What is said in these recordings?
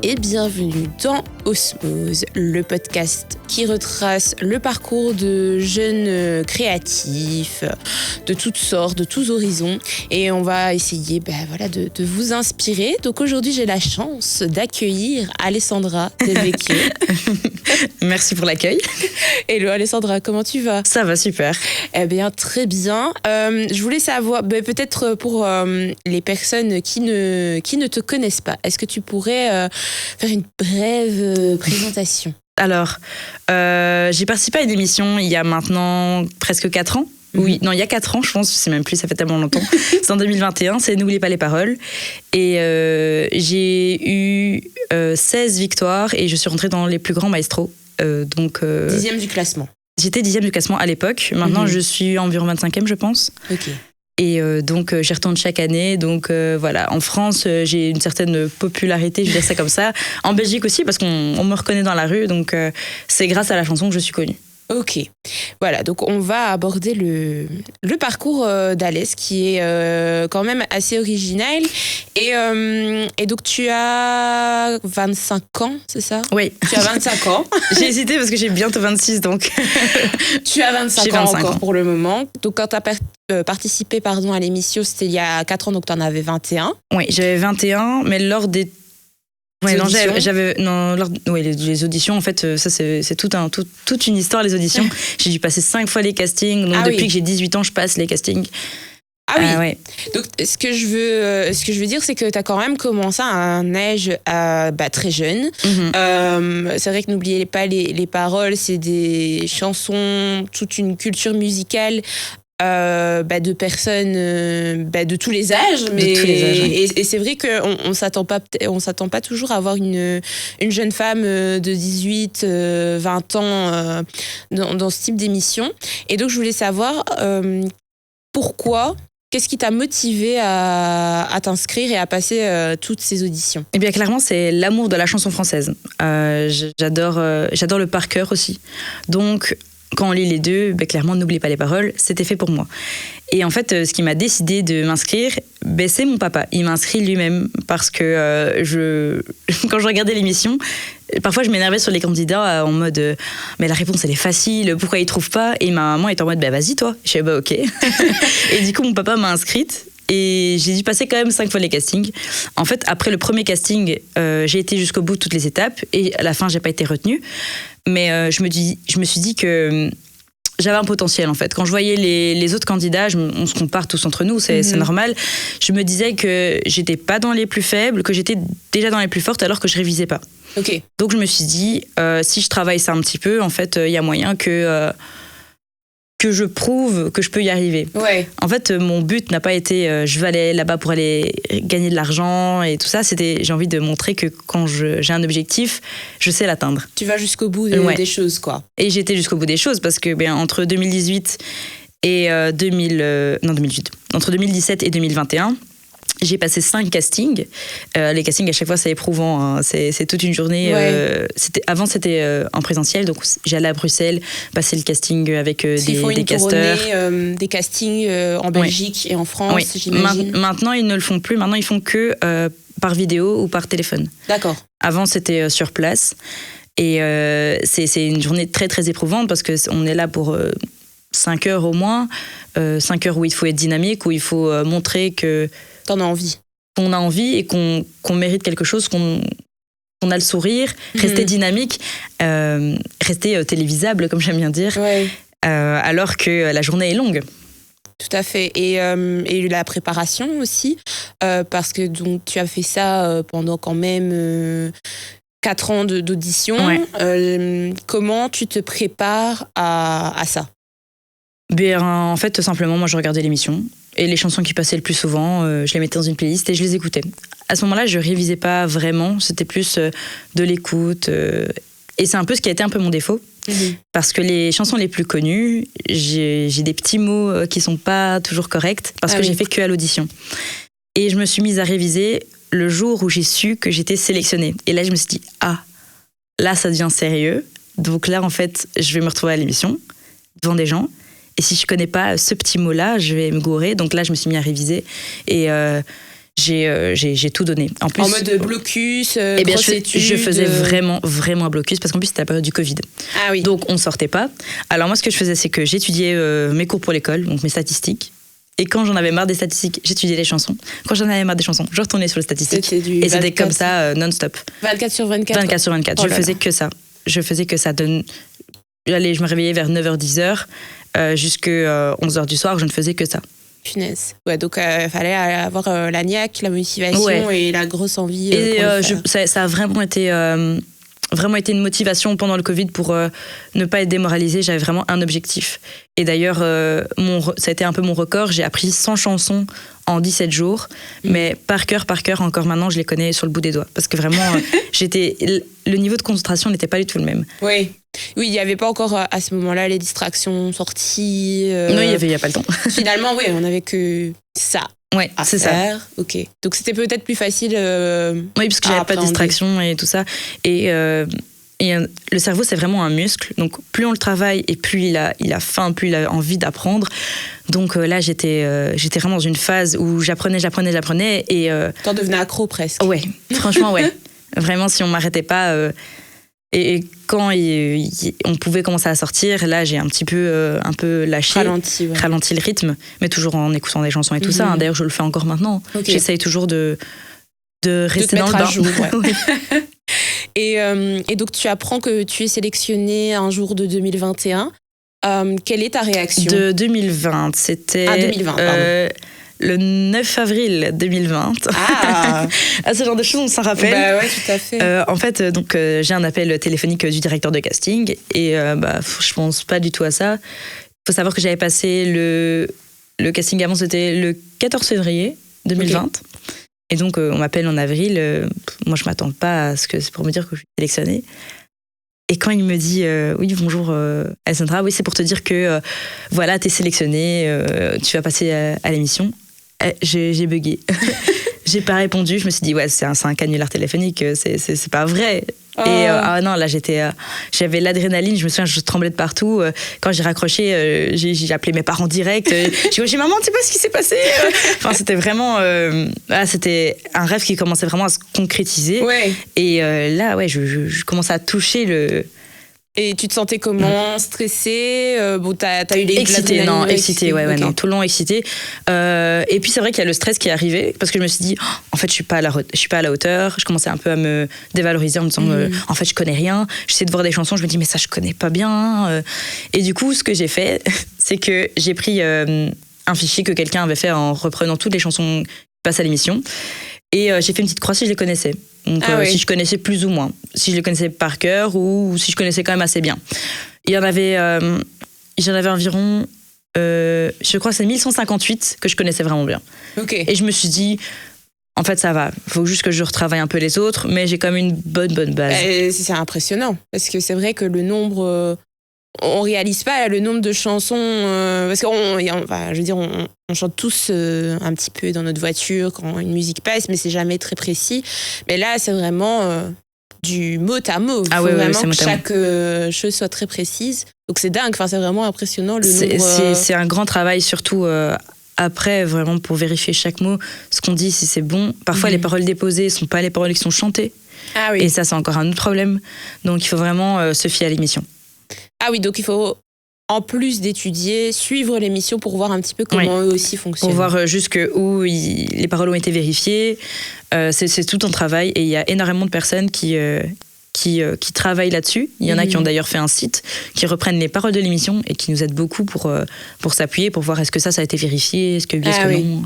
et bienvenue dans Osmose, le podcast qui retrace le parcours de jeunes créatifs de toutes sortes, de tous horizons, et on va essayer de vous inspirer. Donc aujourd'hui, j'ai la chance d'accueillir Alessandra Del Vecchio. Merci pour l'accueil. Hello Alessandra, comment tu vas ? Ça va super. Eh bien, très bien. Je voulais savoir, peut-être pour les personnes qui ne te connaissent pas, est-ce que tu pourrais faire une brève présentation ? Alors, j'ai participé à une émission il y a maintenant presque 4 ans. Oui, non, il y a 4 ans, je pense, je sais même plus, ça fait tellement longtemps. C'est en 2021, c'est N'oubliez pas les paroles. Et j'ai eu 16 victoires et je suis rentrée dans les plus grands maestros. 10e du classement. J'étais 10e du classement à l'époque. Maintenant, je suis environ 25e, je pense. Ok. Et donc, j'y retourne chaque année. Donc, voilà. En France, j'ai une certaine popularité, je dirais ça comme ça. En Belgique aussi, parce qu'on me reconnaît dans la rue. Donc, c'est grâce à la chanson que je suis connue. Ok, voilà, donc on va aborder le parcours d'Alès qui est quand même assez original. Et donc tu as 25 ans, c'est ça ? Oui. Tu as 25 ans. J'ai hésité parce que j'ai bientôt 26, donc... Tu as 25 ans encore ans. Pour le moment. Donc quand tu as participé à l'émission, c'était il y a 4 ans, donc tu en avais 21. Oui, j'avais 21, mais lors des... Ouais, non, les auditions, en fait, ça c'est toute une histoire, les auditions. J'ai dû passer 5 fois les castings, donc depuis que j'ai 18 ans, je passe les castings. Ah oui. Ouais. Donc ce que je veux dire, c'est que tu as quand même commencé à un âge très jeune. C'est vrai que N'oubliez pas les paroles, c'est des chansons, toute une culture musicale de personnes de tous les âges, et c'est vrai qu'on on s'attend pas toujours à avoir une jeune femme de 18 20 ans dans ce type d'émission. Et donc je voulais savoir pourquoi, qu'est-ce qui t'a motivé à t'inscrire et à passer toutes ces auditions ? Eh bien, clairement, c'est l'amour de la chanson française. J'adore le par cœur aussi. Donc, quand on lit les deux, clairement, N'oubliez pas les paroles, c'était fait pour moi. Et en fait, ce qui m'a décidé de m'inscrire, c'est mon papa. Il m'a inscrit lui-même parce que quand je regardais l'émission, parfois je m'énervais sur les candidats en mode mais la réponse elle est facile, pourquoi ils ne trouvent pas ? Et ma maman était en mode vas-y toi. Je disais ok. Et du coup, mon papa m'a inscrite. Et j'ai dû passer quand même 5 fois les castings. En fait, après le premier casting, j'ai été jusqu'au bout de toutes les étapes. Et à la fin, j'ai pas été retenue. Mais je me suis dit que j'avais un potentiel, en fait. Quand je voyais les autres candidats, on se compare tous entre nous, c'est normal. Je me disais que j'étais pas dans les plus faibles, que j'étais déjà dans les plus fortes alors que je révisais pas. Ok. Donc je me suis dit, si je travaille ça un petit peu, en fait, il y a moyen que je prouve que je peux y arriver. Ouais. En fait, mon but n'a pas été je vais aller là-bas pour aller gagner de l'argent et tout ça. C'était j'ai envie de montrer que quand j'ai un objectif, je sais l'atteindre. Tu vas jusqu'au bout des choses, quoi. Et j'étais jusqu'au bout des choses parce que entre 2018 et 2018, entre 2017 et 2021, j'ai passé 5 castings. Les castings, à chaque fois, c'est éprouvant. Hein. C'est toute une journée. Ouais. Avant, c'était en présentiel. Donc, j'allais à Bruxelles, passer le casting avec des casteurs. Des castings en Belgique et en France, j'imagine. Maintenant, ils ne le font plus. Maintenant, ils font que par vidéo ou par téléphone. D'accord. Avant, c'était sur place. Et c'est une journée très, très éprouvante parce qu'on est là pour 5 heures au moins. 5 heures où il faut être dynamique, où il faut montrer que... T'en as envie. Qu'on a envie et qu'on mérite quelque chose, qu'on a le sourire, rester dynamique, rester télévisable, comme j'aime bien dire, alors que la journée est longue. Tout à fait. Et la préparation aussi, parce que donc, tu as fait ça pendant quand même 4 ans d'audition. Ouais. Comment tu te prépares à ça ? En fait, simplement, moi, je regardais l'émission. Et les chansons qui passaient le plus souvent, je les mettais dans une playlist et je les écoutais. À ce moment-là, je révisais pas vraiment, c'était plus de l'écoute. Et c'est un peu ce qui a été un peu mon défaut. Parce que les chansons les plus connues, j'ai des petits mots qui sont pas toujours corrects parce que j'ai fait que à l'audition. Et je me suis mise à réviser le jour où j'ai su que j'étais sélectionnée. Et là, je me suis dit, là, ça devient sérieux. Donc là, en fait, je vais me retrouver à l'émission, devant des gens. Et si je connais pas ce petit mot-là, je vais me gourer. Donc là, je me suis mis à réviser. Et j'ai tout donné. En plus, en mode blocus, grosse étude. Je faisais vraiment un blocus parce qu'en plus c'était la période du Covid. Ah oui. Donc on sortait pas. Alors moi ce que je faisais c'est que j'étudiais mes cours pour l'école, donc mes statistiques. Et quand j'en avais marre des statistiques, j'étudiais les chansons. Quand j'en avais marre des chansons, je retournais sur les statistiques. Et c'était comme ça non-stop. 24 sur 24. 24 sur 24. Je faisais que ça. Je faisais que ça. Allez, je me réveillais vers 9h, 10h, jusqu'à 11h du soir, je ne faisais que ça. Punaise. Ouais, donc il fallait avoir la niaque, la motivation et la grosse envie. Et ça a vraiment été une motivation pendant le Covid pour ne pas être démoralisée. J'avais vraiment un objectif. Et d'ailleurs, ça a été un peu mon record. J'ai appris 100 chansons en 17 jours. Mais par cœur, encore maintenant, je les connais sur le bout des doigts. Parce que vraiment, le niveau de concentration n'était pas du tout le même. Oui, il n'y avait pas encore à ce moment-là les distractions sorties. Non, il n'y a pas le temps. Finalement, oui, on n'avait que ça. Ouais, c'est faire. Ça. Ok. Donc c'était peut-être plus facile. Oui, parce que j'avais pas de distraction et tout ça. Et le cerveau, c'est vraiment un muscle. Donc plus on le travaille et plus il a faim, plus il a envie d'apprendre. Donc là, j'étais vraiment dans une phase où j'apprenais. Et t'en devenais accro presque. Ouais, franchement, ouais. Vraiment, si on m'arrêtait pas. Et quand on pouvait commencer à sortir, là, j'ai un peu lâché, ralenti le rythme, mais toujours en écoutant des chansons et tout ça. Hein. D'ailleurs, je le fais encore maintenant. Okay. J'essaye toujours de rester dans le bain. Jour, ouais. Et donc, tu apprends que tu es sélectionnée un jour de 2021. Quelle est ta réaction ? De 2020, c'était... Ah, 2020, pardon. Le 9 avril 2020. Ah, ce genre de choses, on s'en rappelle. Bah ouais, tout à fait. En fait, donc, j'ai un appel téléphonique du directeur de casting et je pense pas du tout à ça. Il faut savoir que j'avais passé le casting avant, c'était le 14 février 2020. Okay. Et donc, on m'appelle en avril. Moi, je m'attends pas à ce que c'est pour me dire que je suis sélectionnée. Et quand il me dit oui, bonjour Alessandra, oui, c'est pour te dire que voilà, t'es sélectionnée, tu vas passer à l'émission. J'ai bugué. J'ai pas répondu. Je me suis dit, ouais, c'est un canular téléphonique, c'est pas vrai. Oh. Et non, là, j'avais l'adrénaline, je me souviens, je tremblais de partout. Quand j'ai raccroché, j'ai appelé mes parents direct. J'ai dit, maman, tu sais pas ce qui s'est passé. Enfin, c'était vraiment. C'était un rêve qui commençait vraiment à se concrétiser. Ouais. Et là, ouais, je commençais à toucher le. Et tu te sentais comment ? Stressée ? Bon, t'as eu les excitée, non, excitée, ouais, okay. Non, tout le long excitée. Et puis c'est vrai qu'il y a le stress qui est arrivé parce que je me suis dit, en fait, je suis pas à la hauteur. Je commençais un peu à me dévaloriser en me disant, en fait, je connais rien. J'essaie de voir des chansons, je me dis, mais ça, je connais pas bien. Et du coup, ce que j'ai fait, c'est que j'ai pris un fichier que quelqu'un avait fait en reprenant toutes les chansons qui passent à l'émission. Et j'ai fait une petite croix si je les connaissais. Donc, oui. Si je connaissais plus ou moins. Si je les connaissais par cœur ou si je connaissais quand même assez bien. J'en avais environ, je crois que c'est 1158 que je connaissais vraiment bien. Okay. Et je me suis dit, en fait, ça va. Il faut juste que je retravaille un peu les autres, mais j'ai quand même une bonne base. C'est impressionnant. Parce que c'est vrai que le nombre... on réalise pas le nombre de chansons parce qu'on je veux dire on chante tous un petit peu dans notre voiture quand une musique passe, mais c'est jamais très précis. Mais là c'est vraiment du mot à mot. Il faut vraiment que chaque chose soit très précise. Donc c'est dingue, c'est vraiment impressionnant le nombre. C'est un grand travail, surtout après, vraiment pour vérifier chaque mot, ce qu'on dit, si c'est bon. Parfois les paroles déposées sont pas les paroles qui sont chantées. Ah oui. Et ça c'est encore un autre problème. Donc il faut vraiment se fier à l'émission. Ah oui, donc il faut, en plus d'étudier, suivre l'émission pour voir un petit peu comment eux aussi fonctionnent. Pour voir jusqu'où les paroles ont été vérifiées. C'est tout un travail et il y a énormément de personnes qui travaillent là-dessus. Il y en a qui ont d'ailleurs fait un site, qui reprennent les paroles de l'émission et qui nous aident beaucoup pour s'appuyer, pour voir est-ce que ça a été vérifié, est-ce que oui, est-ce que non.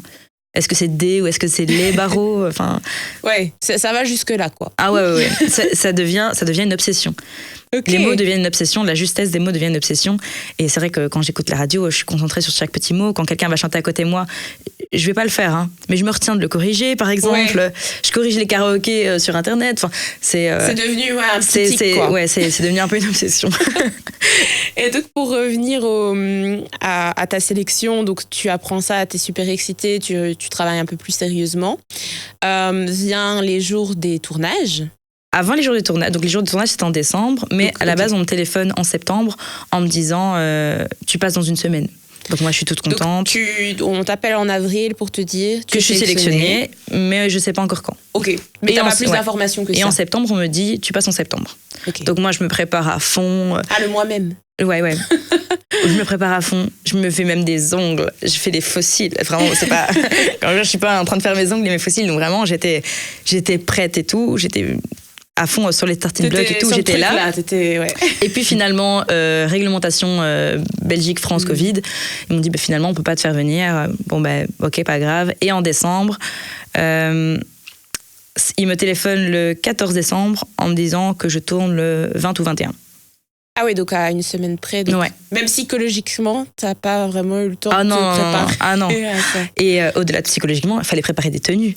Est-ce que c'est des ou est-ce que c'est les barreaux, enfin. Ouais, ça va jusque là quoi. Ah ouais. Ça devient une obsession. Okay. Les mots deviennent une obsession, la justesse des mots devient une obsession. Et c'est vrai que quand j'écoute la radio, je suis concentrée sur chaque petit mot. Quand quelqu'un va chanter à côté de moi, je vais pas le faire, hein, mais je me retiens de le corriger, par exemple. Ouais. Je corrige les karaokés sur Internet. Enfin, c'est devenu un petit tic, quoi. Ouais, c'est devenu un peu une obsession. Et donc pour revenir à ta sélection, donc tu apprends ça, t'es super excitée, tu travailles un peu plus sérieusement. Vient les jours des tournages. Avant les jours de tournage, donc les jours de tournage c'était en décembre, mais donc, à la base on me téléphone en septembre en me disant tu passes dans une semaine. Donc moi, je suis toute contente. Donc, on t'appelle en avril pour te dire que je suis sélectionnée, mais je ne sais pas encore quand. Ok, mais tu n'as pas plus d'informations que ça. Et en septembre, on me dit, tu passes en septembre. Okay. Donc moi, je me prépare à fond. Ah, le mois même. Ouais. Je me prépare à fond. Je me fais même des ongles. Je fais des fossiles. Vraiment, c'est pas... Quand je suis pas en train de faire mes ongles et mes fossiles, donc vraiment, j'étais prête et tout. J'étais à fond sur les starting blocks et tout, j'étais là. Ouais. Et puis finalement, réglementation Belgique, France, Covid. Ils m'ont dit, finalement, on peut pas te faire venir. Bon, ok, pas grave. Et en décembre, ils me téléphonent le 14 décembre en me disant que je tourne le 20 ou 21. Ah oui, donc à une semaine près. Donc même psychologiquement, t'as pas vraiment eu le temps de te préparer. Ah non. Et au-delà de psychologiquement, il fallait préparer des tenues.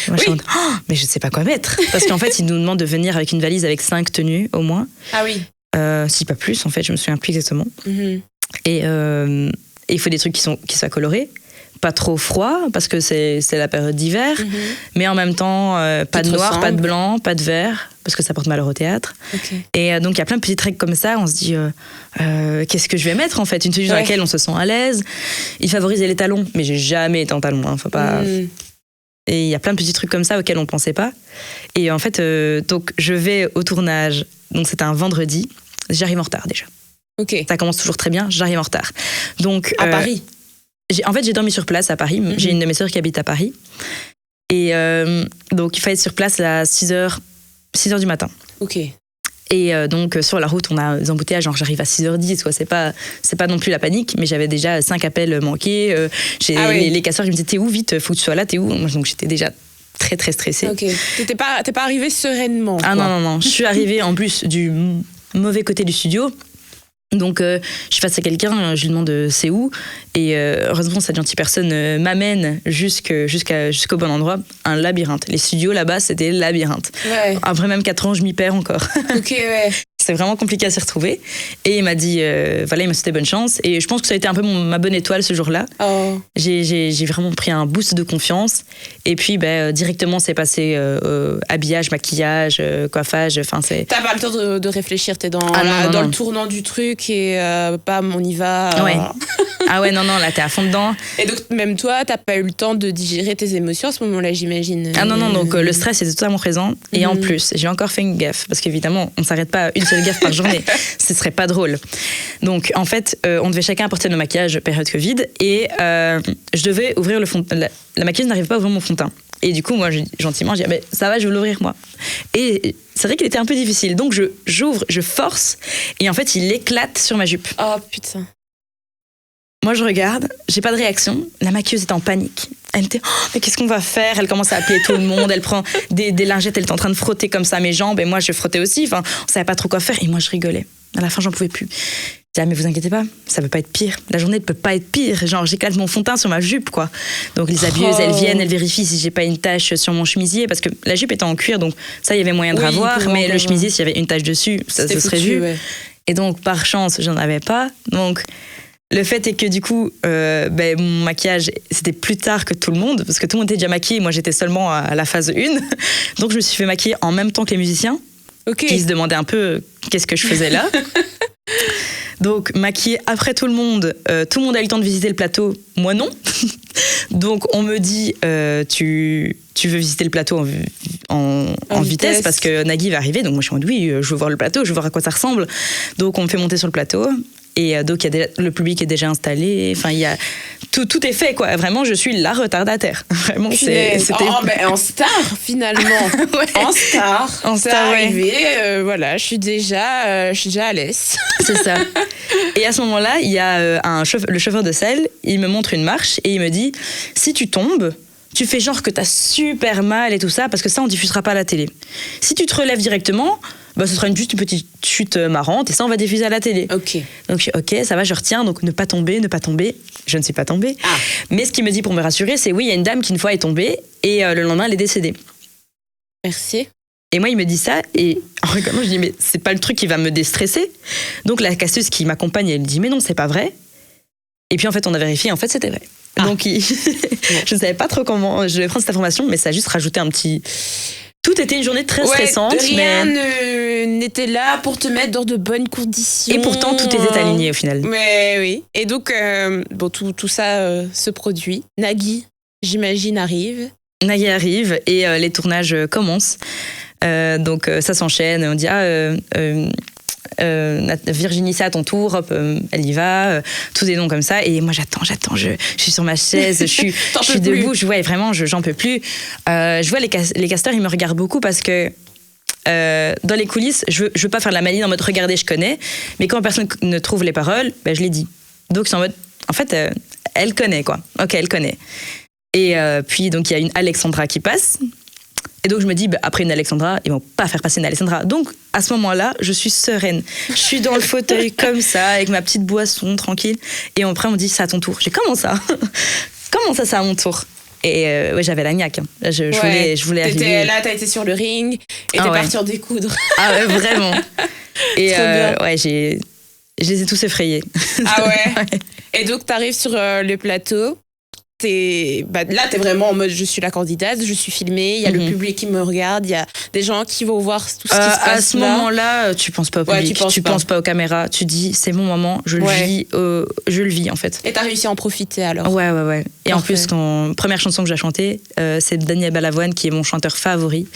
Moi, je me dis, mais je ne sais pas quoi mettre. Parce qu'en fait, ils nous demandent de venir avec une valise avec 5 tenues au moins. Ah oui. Si pas plus, en fait, je me souviens plus exactement. Mm-hmm. Et il faut des trucs qui soient colorés. Pas trop froid, parce que c'est la période d'hiver. Mm-hmm. Mais en même temps, pas de noir, pas de blanc, pas de vert, parce que ça porte malheur au théâtre. Okay. Et donc, il y a plein de petites règles comme ça. On se dit, qu'est-ce que je vais mettre, en fait? Une tenue dans laquelle on se sent à l'aise. Ils favorisent les talons. Mais j'ai jamais été en talons. Hein, faut pas... Et il y a plein de petits trucs comme ça auxquels on ne pensait pas. Et en fait, donc, je vais au tournage. Donc, c'était un vendredi. J'arrive en retard, déjà. Ok. Ça commence toujours très bien. J'arrive en retard. Donc, à Paris? En fait, j'ai dormi sur place à Paris. Mm-hmm. J'ai une de mes sœurs qui habite à Paris. Et donc, il fallait être sur place à 6h du matin. Ok. Et donc, sur la route, on a des embouteillages. Genre, j'arrive à 6h10. Quoi. C'est pas non plus la panique. Mais j'avais déjà 5 appels manqués. Les casseurs qui me disaient, t'es où, vite, faut que tu sois là, t'es où? Donc, j'étais déjà très, très stressée. Ok. T'es pas arrivée sereinement. Ah quoi. Non. Je suis arrivée en plus du mauvais côté du studio. Donc, je suis face à quelqu'un, je lui demande c'est où. Et heureusement, cette gentille personne m'amène jusqu'au bon endroit. Un labyrinthe. Les studios là-bas, c'était labyrinthe. Ouais. Après même 4 ans, je m'y perds encore. Ok, ouais. C'est vraiment compliqué à s'y retrouver. Et il m'a dit, il m'a souhaité bonne chance. Et je pense que ça a été un peu ma bonne étoile ce jour-là. Oh. J'ai vraiment pris un boost de confiance. Et puis, directement, c'est passé habillage, maquillage, coiffage. T'as pas le temps de réfléchir, t'es dans le tournant du truc et bam, on y va. Ouais. Ah ouais, non, là, t'es à fond dedans. Et donc, même toi, t'as pas eu le temps de digérer tes émotions à ce moment-là, j'imagine. Ah non, donc le stress était totalement présent. Et en plus, j'ai encore fait une gaffe. Parce qu'évidemment, on s'arrête pas à une seule gaffe par journée. Ce serait pas drôle. Donc, en fait, on devait chacun apporter nos maquillages période Covid. Et je devais ouvrir le fond. La maquilleuse n'arrivait pas à ouvrir mon fond de teint. Et du coup, moi, gentiment, je dis, ça va, je vais l'ouvrir, moi. Et c'est vrai qu'il était un peu difficile. Donc, j'ouvre, je force. Et en fait, il éclate sur ma jupe. Oh, putain. Moi, je regarde, j'ai pas de réaction. La maquilleuse est en panique. Elle me dit, mais qu'est-ce qu'on va faire? Elle commence à appeler tout le monde. Elle prend des lingettes, elle est en train de frotter comme ça mes jambes. Et moi, je frottais aussi. Enfin, on savait pas trop quoi faire. Et moi, je rigolais. À la fin, j'en pouvais plus. Je dis, mais vous inquiétez pas, ça peut pas être pire. La journée ne peut pas être pire. Genre, j'éclate mon fond de teint sur ma jupe, quoi. Donc, les habilleuses, elles viennent, elles vérifient si j'ai pas une tache sur mon chemisier. Parce que la jupe était en cuir, donc ça, il y avait moyen de ravoir. Mais le chemisier, s'il y avait une tache dessus, ça se serait vu. Ouais. Et donc, par chance, j'en avais pas. Donc, le fait est que du coup, mon maquillage, c'était plus tard que tout le monde, parce que tout le monde était déjà maquillé, moi j'étais seulement à la phase 1. Donc je me suis fait maquiller en même temps que les musiciens, qui se demandaient un peu qu'est-ce que je faisais là. Donc maquillée après tout le monde a eu le temps de visiter le plateau, moi non. Donc on me dit, tu veux visiter le plateau en vitesse parce que Nagui va arriver. Donc moi je suis en mode, oui, je veux voir le plateau, je veux voir à quoi ça ressemble. Donc on me fait monter sur le plateau. Et donc, le public est déjà installé. Enfin, il y a tout est fait, quoi. Vraiment, je suis la retardataire. Vraiment, c'était... en star, finalement. Ouais. En star, arrivé. Voilà, je suis déjà à l'aise. C'est ça. Et à ce moment-là, il y a le chauffeur de salle. Il me montre une marche et il me dit, si tu tombes, tu fais genre que t'as super mal et tout ça, parce que ça, on diffusera pas à la télé. Si tu te relèves directement, ce sera juste une petite chute marrante et ça, on va diffuser à la télé. Ok. Donc, ok, ça va, je retiens. Donc, ne pas tomber. Je ne suis pas tombée. Ah. Mais ce qu'il me dit pour me rassurer, c'est oui, il y a une dame qui, une fois, est tombée et le lendemain, elle est décédée. Merci. Et moi, il me dit ça et en rigolant, je dis, mais c'est pas le truc qui va me déstresser. Donc, la casseuse qui m'accompagne, elle me dit, mais non, c'est pas vrai. Et puis, en fait, on a vérifié, en fait, c'était vrai. Ah. Donc, je ne savais pas trop comment je vais prendre cette information, mais ça a juste rajouté un petit... Tout était une journée très stressante. Rien était là pour te mettre dans de bonnes conditions. Et pourtant, tout était aligné au final. Mais oui. Et donc, tout ça se produit. Nagui, j'imagine, arrive. Nagui arrive et les tournages commencent. Donc ça s'enchaîne. On dit Virginie, c'est à ton tour, hop, elle y va, tous des noms comme ça. Et moi, j'attends, je suis sur ma chaise, je suis debout, vraiment, j'en peux plus. Je vois les casteurs, ils me regardent beaucoup parce que dans les coulisses, je veux pas faire la maline en mode regardez, je connais, mais quand personne ne trouve les paroles, je les dis. Donc c'est en mode, en fait, elle connaît quoi. Ok, elle connaît. Et puis donc il y a une Alexandra qui passe. Et donc je me dis, après une Alexandra, ils vont pas faire passer une Alexandra. Donc à ce moment-là, je suis sereine. Je suis dans le fauteuil comme ça, avec ma petite boisson, tranquille. Et après on me dit, c'est à ton tour. J'ai comment ça c'est à mon tour? Et j'avais la niaque. Je voulais arriver. Là, t'as été sur le ring et t'es partie en découdre. Ah ouais, vraiment. Et je les ai tous effrayés. Ah ouais. Et donc t'arrives sur le plateau. Là, t'es vraiment en mode je suis la candidate, je suis filmée, il y a le public qui me regarde, il y a des gens qui vont voir tout ce qui se passe là. À ce moment-là, tu penses pas au public, tu penses pas aux caméras, tu dis c'est mon moment, je le vis en fait. Et t'as réussi à en profiter alors? Ouais. Et en plus, première chanson que j'ai chantée, c'est Daniel Balavoine qui est mon chanteur favori.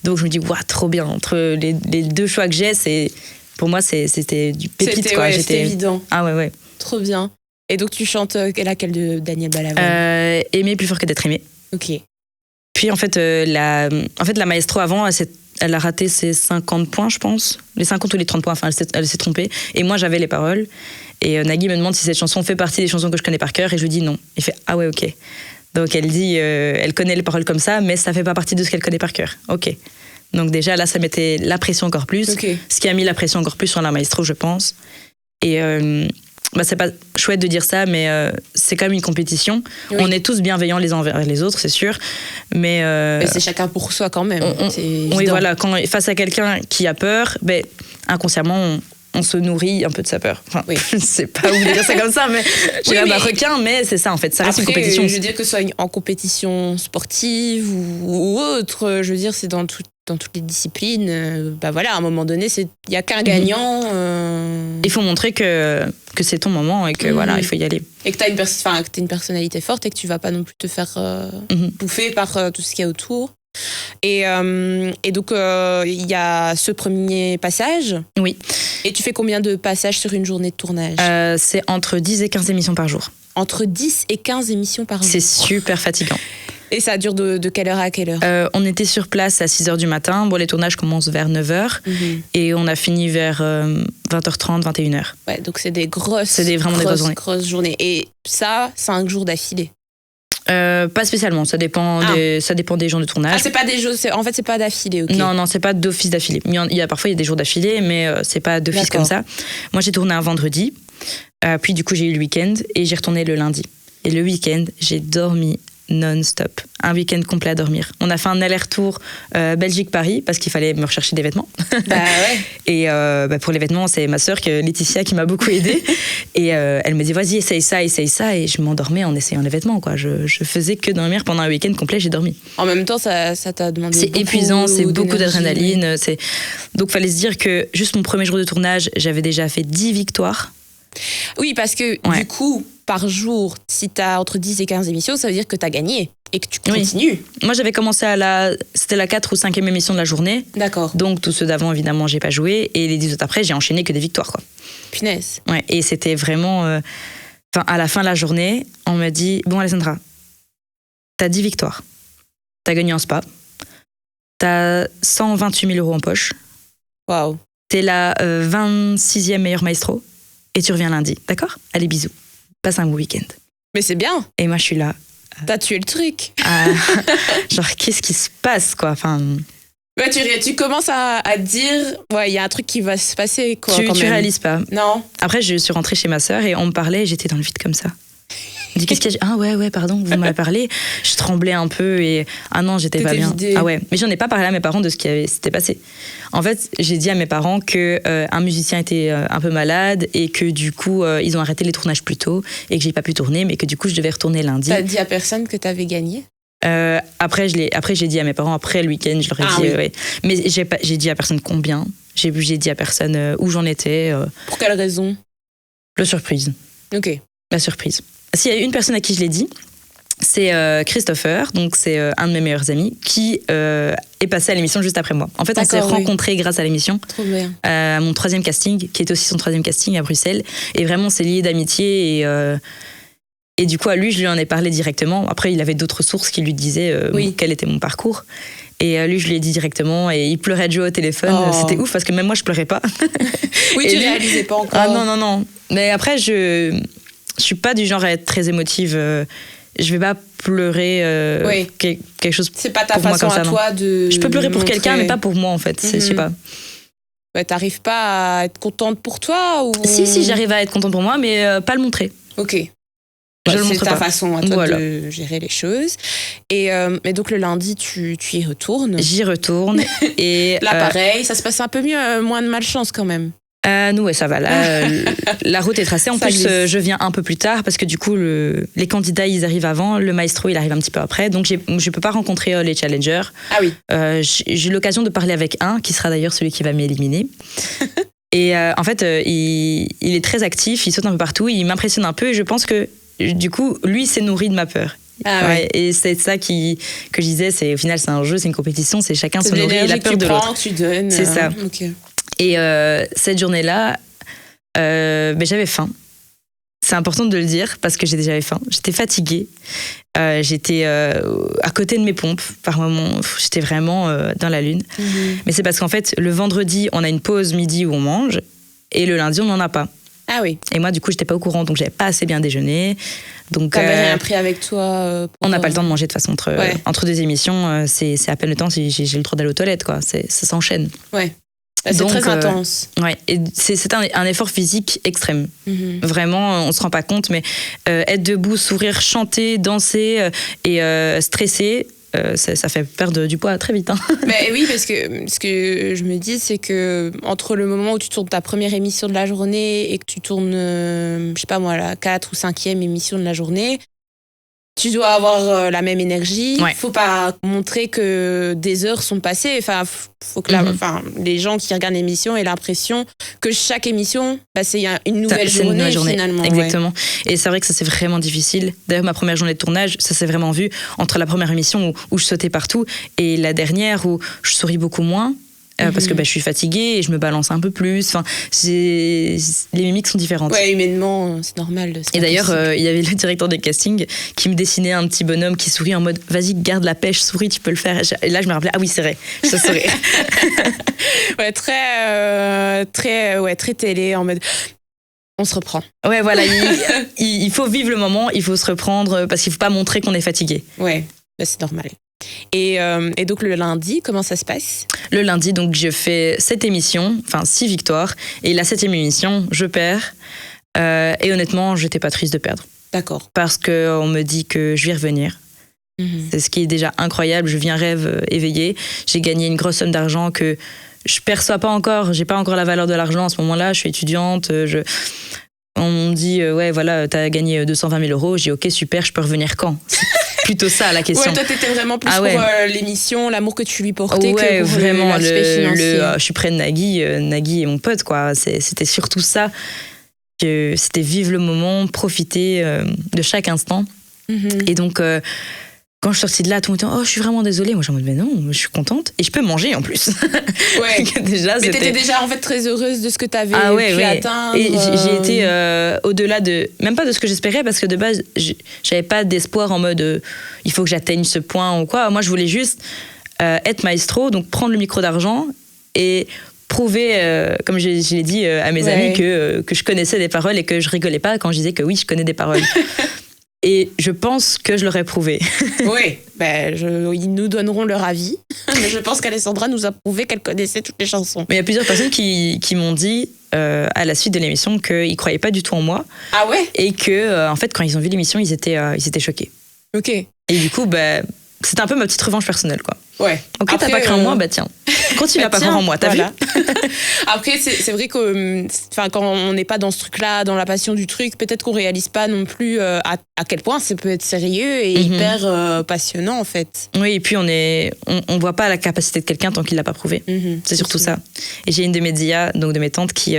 Donc je me dis waouh, trop bien. Entre les deux choix que j'ai, pour moi c'était du pépite quoi. C'était évident. Ah ouais. Trop bien. Et donc tu chantes laquelle de Daniel Balavoine? Aimer plus fort que d'être aimé. Ok. Puis en fait, la maestro avant, elle a raté ses 50 points, je pense. Les 50 ou les 30 points, enfin elle s'est trompée. Et moi j'avais les paroles. Et Nagui me demande si cette chanson fait partie des chansons que je connais par cœur. Et je lui dis non. Il fait ah ouais, ok. Donc elle dit, elle connaît les paroles comme ça, mais ça fait pas partie de ce qu'elle connaît par cœur. Ok. Donc déjà là, ça mettait la pression encore plus. Okay. Ce qui a mis la pression encore plus sur la maestro, je pense. Et c'est pas chouette de dire ça, mais c'est quand même une compétition. Oui. On est tous bienveillants les uns envers les autres, c'est sûr. Mais c'est chacun pour soi quand même. Oui, voilà. Quand face à quelqu'un qui a peur, inconsciemment, on se nourrit un peu de sa peur. Enfin, oui. Je sais pas où dire ça comme ça, mais j'ai l'air d'un requin, mais c'est ça en fait. Ça reste une compétition. Je veux dire que ce soit en compétition sportive ou autre, je veux dire, c'est dans toutes les disciplines. À un moment donné, il n'y a qu'un gagnant. Il faut montrer que c'est ton moment et que voilà, il faut y aller. Et que tu as une personnalité forte et que tu vas pas non plus te faire bouffer par tout ce qu'il y a autour. Et donc, il y a ce premier passage. Oui. Et tu fais combien de passages sur une journée de tournage? C'est entre 10 et 15 émissions par jour. Entre 10 et 15 émissions par jour? C'est super fatigant. Et ça dure de quelle heure à quelle heure? On était sur place à 6h du matin. Bon, les tournages commencent vers 9h. Et on a fini vers 20h30, 21h. Ouais, donc c'est des grosses journées. Et ça, 5 jours d'affilée? Pas spécialement, ça dépend des jours de tournage. C'est pas des jours, en fait c'est pas d'affilée, ok. Non, c'est pas d'office d'affilée. Parfois il y a des jours d'affilée, mais c'est pas d'office comme ça. Moi j'ai tourné un vendredi, puis du coup j'ai eu le week-end et j'ai retourné le lundi. Et le week-end, j'ai dormi non-stop. Un week-end complet à dormir. On a fait un aller-retour Belgique-Paris parce qu'il fallait me rechercher des vêtements. Ouais. Et pour les vêtements, c'est ma sœur Laetitia qui m'a beaucoup aidée. Et elle me dit vas-y, essaye ça. Et je m'endormais en essayant les vêtements, quoi. Je faisais que dormir pendant un week-end complet, j'ai dormi. En même temps, ça t'a demandé c'est épuisant, c'est beaucoup d'adrénaline. Donc, fallait se dire que juste mon premier jour de tournage, j'avais déjà fait 10 victoires. Oui, parce que du coup, par jour, si t'as entre 10 et 15 émissions, ça veut dire que t'as gagné et que tu continues. Oui. Moi, j'avais commencé c'était la 4 ou 5e émission de la journée. D'accord. Donc, tous ceux d'avant, évidemment, j'ai pas joué. Et les 10 autres après, j'ai enchaîné que des victoires, quoi. Punaise. Ouais, et c'était vraiment... à la fin de la journée, on me dit « Bon, Alessandra, t'as 10 victoires. T'as gagné en spa. T'as 128 000 € en poche. Waouh. T'es la 26e meilleure maestro. Et tu reviens lundi, d'accord? Allez, bisous. Passe un bon week-end. » Mais c'est bien. Et moi, je suis là. T'as tué le truc. Genre, qu'est-ce qui se passe, quoi? Enfin... tu commences à dire, il y a un truc qui va se passer, quoi. Tu réalises pas. Non. Après, je suis rentrée chez ma sœur et on me parlait et j'étais dans le vide comme ça. Je dis, qu'est-ce qu'il y a? Ah ouais, pardon, vous m'avez parlé. Je tremblais un peu et non, j'étais pas bien. Vidée. Ah ouais, mais j'en ai pas parlé à mes parents de ce qui s'était passé. En fait, j'ai dit à mes parents que un musicien était un peu malade et que du coup, ils ont arrêté les tournages plus tôt et que j'ai pas pu tourner, mais que du coup, je devais retourner lundi. T'as dit à personne que t'avais gagné? Après, j'ai dit à mes parents après le week-end, je leur ai dit, oui. ouais. Mais j'ai dit à personne combien. J'ai dit à personne où j'en étais. Pour quelle raison? La surprise. Ok. La surprise. S'il y a une personne à qui je l'ai dit, c'est Christopher, donc c'est un de mes meilleurs amis, qui est passé à l'émission juste après moi. En fait, on s'est rencontrés grâce à l'émission. Trop bien. À mon 3e casting, qui est aussi son 3e casting à Bruxelles. Et vraiment, on s'est liés d'amitié. Et du coup, à lui, je lui en ai parlé directement. Après, il avait d'autres sources qui lui disaient quel était mon parcours. Et lui, je lui ai dit directement. Et il pleurait de joie au téléphone. Oh. C'était ouf, parce que même moi, je pleurais pas. Oui, tu réalisais pas encore. Ah non. Mais après, je suis pas du genre à être très émotive. Je vais pas pleurer quelque chose. C'est pas ta façon à toi de. Je peux pleurer pour quelqu'un, mais pas pour moi en fait. Je sais pas. Ouais, t'arrives pas à être contente pour toi ou... Si, j'arrive à être contente pour moi, mais pas le montrer. Ok. C'est ta façon à toi de gérer les choses. Et donc le lundi, tu y retournes. J'y retourne. Et là, pareil, ça se passe un peu mieux, moins de malchance quand même. Nous, ça va. Là, la route est tracée. En plus, je viens un peu plus tard parce que du coup, les candidats, ils arrivent avant. Le maestro, il arrive un petit peu après. Donc, je ne peux pas rencontrer les challengers. Ah oui. J'ai eu l'occasion de parler avec un, qui sera d'ailleurs celui qui va m'éliminer. Et en fait, il est très actif, il saute un peu partout, il m'impressionne un peu. Et je pense que, du coup, lui s'est nourri de ma peur. Ah ouais. Et c'est ça que je disais, au final, c'est un jeu, c'est une compétition, c'est chacun se nourrit, la peur de l'autre. Tu donnes. C'est ça. Okay. Et cette journée-là, j'avais faim. C'est important de le dire parce que j'avais faim. J'étais fatiguée. J'étais à côté de mes pompes. Par moments, j'étais vraiment dans la lune. Mais c'est parce qu'en fait, le vendredi, on a une pause midi où on mange. Et le lundi, on n'en a pas. Ah oui. Et moi, du coup, j'étais pas au courant. Donc, j'avais pas assez bien déjeuné. Donc, t'avais rien pris avec toi on n'a pas le temps de manger de toute façon. Entre deux émissions, c'est à peine le temps si j'ai le droit d'aller aux toilettes. Ça s'enchaîne. Ouais. C'est très intense. Ouais, et c'est un effort physique extrême. Vraiment, on se rend pas compte, mais être debout, sourire, chanter, danser et stresser, ça fait perdre du poids très vite. Hein. Mais oui, parce que ce que je me dis, c'est que entre le moment où tu tournes ta première émission de la journée et que tu tournes, je sais pas moi, la 4e ou 5e émission de la journée, tu dois avoir la même énergie. Ouais. Faut pas montrer que des heures sont passées. Enfin, faut que les gens qui regardent l'émission aient l'impression que chaque émission, c'est une nouvelle journée finalement. Exactement. Ouais. Et c'est vrai que ça c'est vraiment difficile. D'ailleurs, ma première journée de tournage, ça s'est vraiment vu entre la première émission où je sautais partout et la dernière où je souris beaucoup moins. Parce que je suis fatiguée et je me balance un peu plus. Enfin, les mimiques sont différentes. Ouais, humainement, c'est normal. Et d'ailleurs, il y avait le directeur des castings qui me dessinait un petit bonhomme qui sourit en mode « Vas-y, garde la pêche, souris, tu peux le faire. » Et là, je me rappelais « Ah oui, c'est vrai, je sais sourire. » Ouais, très télé, en mode... On se reprend. Ouais, voilà. Il faut vivre le moment, il faut se reprendre parce qu'il ne faut pas montrer qu'on est fatigué. Ouais, c'est normal. Et donc le lundi, comment ça se passe? Le lundi, donc je fais 7 émissions, enfin 6 victoires. Et la 7e émission, je perds. Et honnêtement, j'étais pas triste de perdre. D'accord. Parce qu'on me dit que je vais revenir. C'est ce qui est déjà incroyable. Je viens rêve éveillé. J'ai gagné une grosse somme d'argent que je perçois pas encore. J'ai pas encore la valeur de l'argent à ce moment-là. Je suis étudiante. On me dit, ouais, voilà, t'as gagné 220 000 euros. J'ai dit, ok, super, je peux revenir quand? Plutôt ça la question. Ouais, toi t'étais vraiment plus pour l'émission, l'amour que tu lui portais que pour vraiment l'aspect financier. Je suis près de Nagui est mon pote quoi. C'était surtout ça, que c'était vivre le moment, profiter de chaque instant. Et donc quand je suis sortie de là, tout le monde dit « Oh, je suis vraiment désolée ». Moi, j'ai dit « Mais non, je suis contente. Et je peux manger, en plus. » Ouais. Déjà, mais t'étais déjà, en fait, très heureuse de ce que t'avais pu atteindre. Et j'ai été au-delà même pas de ce que j'espérais, parce que de base, j'avais pas d'espoir en mode il faut que j'atteigne ce point ou quoi. Moi, je voulais juste être maestro, donc prendre le micro d'argent et prouver, comme je l'ai dit à mes amis, que je connaissais des paroles et que je rigolais pas quand je disais que oui, je connais des paroles. Et je pense que je l'aurais prouvé. Oui, ils nous donneront leur avis. Mais je pense qu'Alessandra nous a prouvé qu'elle connaissait toutes les chansons. Mais il y a plusieurs personnes qui m'ont dit, à la suite de l'émission, qu'ils ne croyaient pas du tout en moi. Ah ouais? Et que, en fait, quand ils ont vu l'émission, ils étaient choqués. Ok. Et du coup, c'était un peu ma petite revanche personnelle, quoi. Ouais. Ok, t'as pas cru en moi, bah tiens, continue à pas croire en moi, t'as vu. Après, c'est vrai que quand on n'est pas dans ce truc-là, dans la passion du truc, peut-être qu'on réalise pas non plus à quel point ça peut être sérieux et hyper passionnant, en fait. Oui, et puis on voit pas la capacité de quelqu'un tant qu'il l'a pas prouvé. C'est surtout ça. Et j'ai une de mes DIA, donc de mes tantes, qui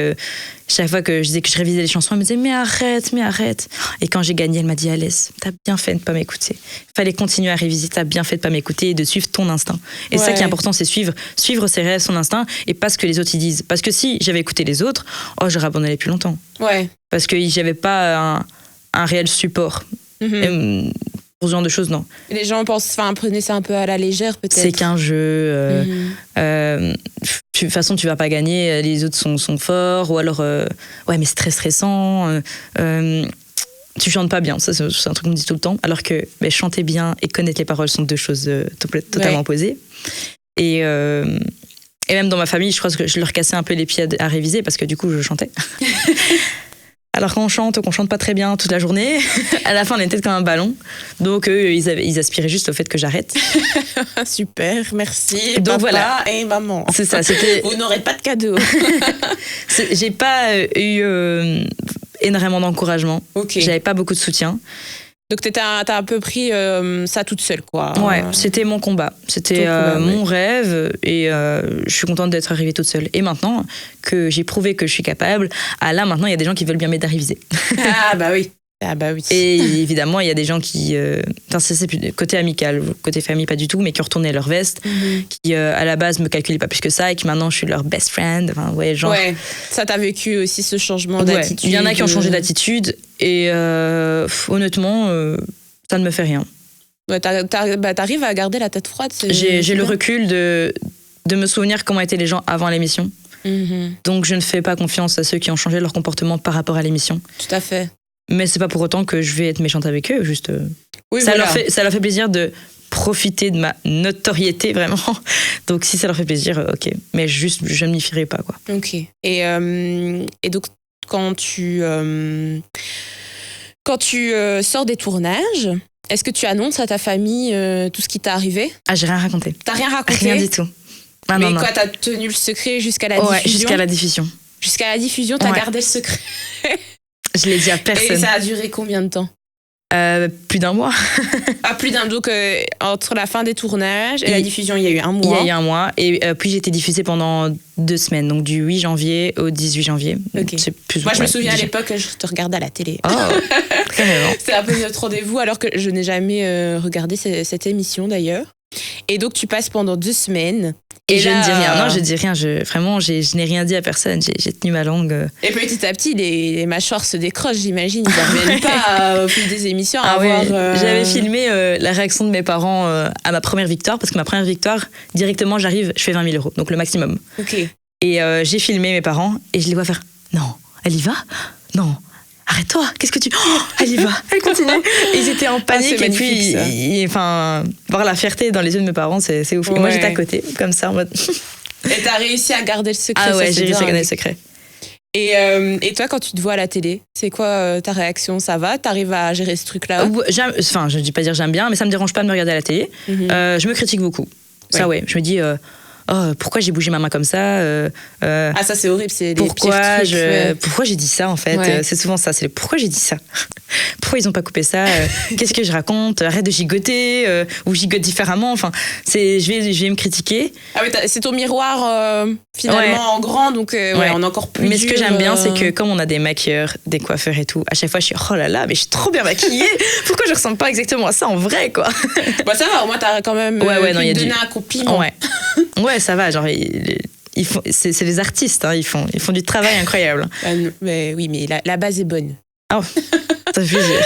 chaque fois que je disais que je révisais les chansons, elle me disait mais arrête. Et quand j'ai gagné, elle m'a dit Alès, t'as bien fait de pas m'écouter. Fallait continuer à réviser, t'as bien fait de pas m'écouter et de suivre ton instinct. Et ça qui est important, c'est suivre ses rêves, son instinct, et pas ce que les autres y disent. Parce que si j'avais écouté les autres, j'aurais abandonné plus longtemps. Ouais. Parce que j'avais pas un réel support. Pour ce genre de choses, non. Les gens prenaient ça un peu à la légère, peut-être. C'est qu'un jeu. De toute façon, tu vas pas gagner. Les autres sont forts. Ou alors, ouais, mais c'est très stressant. Tu chantes pas bien. Ça, c'est un truc qu'on me dit tout le temps. Alors que chanter bien et connaître les paroles sont deux choses totalement opposées. Et même dans ma famille, je crois que je leur cassais un peu les pieds à réviser parce que du coup, je chantais. Alors qu'on chante pas très bien toute la journée, à la fin on était comme un ballon. Donc eux, ils aspiraient juste au fait que j'arrête. Super, merci. Donc papa voilà. Et maman. C'est ça. Vous n'aurez pas de cadeau. J'ai pas eu énormément d'encouragement. Okay. J'avais pas beaucoup de soutien. Donc t'as un peu pris ça toute seule, quoi. Ouais, c'était mon combat. C'était mon rêve et je suis contente d'être arrivée toute seule. Et maintenant que j'ai prouvé que je suis capable, là maintenant il y a des gens qui veulent bien m'aider à réviser. Ah bah oui. Et évidemment, il y a des gens qui... c'est plus côté amical, côté famille, pas du tout, mais qui ont retourné leur veste, qui à la base me calculaient pas plus que ça et qui maintenant je suis leur best friend. Enfin, ouais, ça t'as vécu aussi ce changement d'attitude. Il y en a qui ont changé d'attitude et honnêtement, ça ne me fait rien. Ouais, t'arrives à garder la tête froide. J'ai le recul de me souvenir comment étaient les gens avant l'émission. Donc je ne fais pas confiance à ceux qui ont changé leur comportement par rapport à l'émission. Tout à fait. Mais c'est pas pour autant que je vais être méchante avec eux, juste. Oui, ça leur fait plaisir de profiter de ma notoriété, vraiment. Donc si ça leur fait plaisir, ok. Mais juste, je ne m'y fierai pas, quoi. Ok. Et donc, quand tu sors des tournages, est-ce que tu annonces à ta famille tout ce qui t'est arrivé ? Ah, j'ai rien raconté. T'as rien raconté ? Rien du tout. Ah, mais quoi, t'as tenu le secret jusqu'à la diffusion ? Jusqu'à la diffusion. Jusqu'à la diffusion, t'as gardé le secret ? Je l'ai dit à personne. Et ça a duré combien de temps ? Plus d'un mois. Plus d'un. Donc, entre la fin des tournages et la diffusion, il y a eu un mois. Il y a eu un mois. Et puis, j'ai été diffusée pendant 2 semaines. Donc, du 8 janvier au 18 janvier. Okay. Moi, je me souviens à l'époque, je te regardais à la télé. Oh, carrément. C'était un peu notre rendez-vous, alors que je n'ai jamais regardé cette émission, d'ailleurs. Et donc, tu passes pendant 2 semaines. Et je ne dis rien. Non, je dis rien. Vraiment, je n'ai rien dit à personne. J'ai tenu ma langue. Et petit à petit, les mâchoires se décrochent, j'imagine. Ils ne reviennent pas au fil des émissions à avoir... J'avais filmé la réaction de mes parents à ma première victoire. Parce que ma première victoire, directement, j'arrive, je fais 20 000 €. Donc le maximum. Ok. Et j'ai filmé mes parents et je les vois faire « Non, elle y va ? Non. Arrête-toi, qu'est-ce que tu... Oh, elle y va, elle continue. » Ils étaient en panique et puis, voir la fierté dans les yeux de mes parents, c'est ouf. Ouais. Et moi, j'étais à côté, comme ça, en mode... Et t'as réussi à garder le secret. Ah ouais, j'ai réussi à garder le secret. Et toi, quand tu te vois à la télé, c'est quoi ta réaction ? Ça va ? T'arrives à gérer ce truc-là ? Je ne dis pas dire j'aime bien, mais ça me dérange pas de me regarder à la télé. Je me critique beaucoup. Ça, ouais. Je me dis... pourquoi j'ai bougé ma main comme ça ça c'est horrible, c'est les pourquoi pires trucs, pourquoi j'ai dit ça en fait, c'est souvent ça, c'est pourquoi j'ai dit ça, pourquoi ils ont pas coupé ça, qu'est-ce que je raconte, arrête de gigoter, ou gigote différemment, enfin je vais me critiquer. Ah oui, c'est ton miroir finalement en grand, donc on est encore plus mais ce dur, que j'aime bien c'est que comme on a des maquilleurs, des coiffeurs et tout, à chaque fois je suis oh là là mais je suis trop bien maquillée, pourquoi je ressemble pas exactement à ça en vrai quoi. Ça va, au moins t'as quand même donné un compliment. Ouais, ça va, genre c'est des artistes, hein, ils font du travail incroyable. Mais oui, mais la base est bonne. Oh, ça fait plaisir.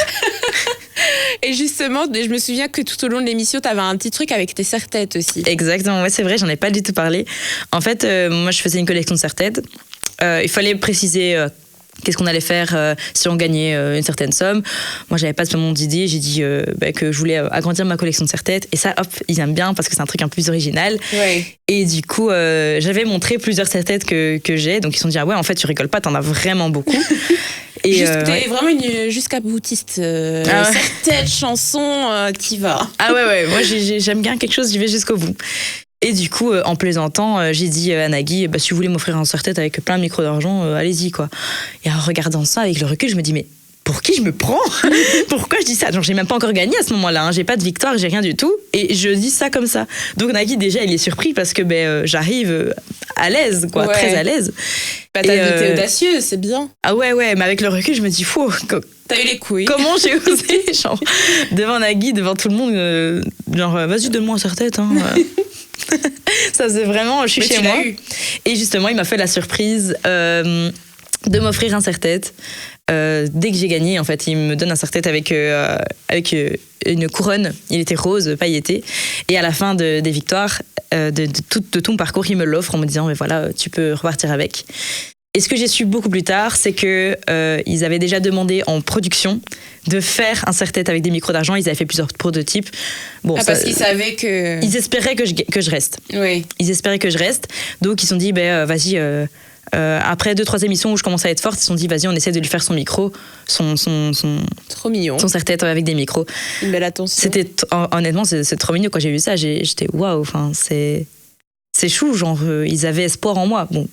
Et justement, je me souviens que tout au long de l'émission, t'avais un petit truc avec tes serre-têtes aussi. Exactement, ouais, c'est vrai, j'en ai pas du tout parlé. En fait, moi, je faisais une collection de serre-têtes. Il fallait préciser qu'est-ce qu'on allait faire si on gagnait une certaine somme. Moi, j'avais pas spécialement d'idée. J'ai dit que je voulais agrandir ma collection de serre-têtes. Et ça, hop, ils aiment bien parce que c'est un truc un peu plus original. Ouais. Et du coup, j'avais montré plusieurs serre-têtes que j'ai. Donc, ils se sont dit, ah ouais, en fait, tu rigoles pas, t'en as vraiment beaucoup. Et t'es vraiment une jusqu'à boutiste. Certaines chansons, t'y vas. Ah ouais, moi j'aime bien quelque chose, j'y vais jusqu'au bout. Et du coup, en plaisantant, j'ai dit à Nagui, si vous voulez m'offrir un serre-tête avec plein de micros d'argent, allez-y, quoi. Et en regardant ça, avec le recul, je me dis, mais pour qui je me prends? Pourquoi je dis ça? Genre, j'ai même pas encore gagné à ce moment-là, hein. J'ai pas de victoire, j'ai rien du tout. Et je dis ça comme ça. Donc Nagui, déjà, il est surpris parce que j'arrive à l'aise, quoi, très à l'aise. T'as été audacieuse, c'est bien. Ah ouais, mais avec le recul, je me dis, fou. T'as eu les couilles. Comment j'ai osé, genre, devant Nagui, devant tout le monde, genre, vas-y, donne-moi un serre-tête, hein. Ça faisait vraiment, je suis chez moi. Et justement, il m'a fait la surprise de m'offrir un serre-tête. Dès que j'ai gagné, en fait, il me donne un serre-tête avec une couronne. Il était rose, pailleté. Et à la fin des victoires, de tout mon parcours, il me l'offre en me disant, mais voilà, tu peux repartir avec. Et ce que j'ai su beaucoup plus tard, c'est que ils avaient déjà demandé en production de faire un serre-tête avec des micros d'argent. Ils avaient fait plusieurs prototypes. Bon, parce qu'ils savaient que... Ils espéraient que je reste. Oui. Ils espéraient que je reste. Donc, ils se sont dit, vas-y... après 2-3 émissions où je commençais à être forte, ils se sont dit, vas-y, on essaie de lui faire son micro, son trop mignon. Son serre-tête avec des micros. Une belle attention. Honnêtement, c'est trop mignon. Quand j'ai vu ça, j'étais waouh, enfin, c'est chou, genre, ils avaient espoir en moi. Bon,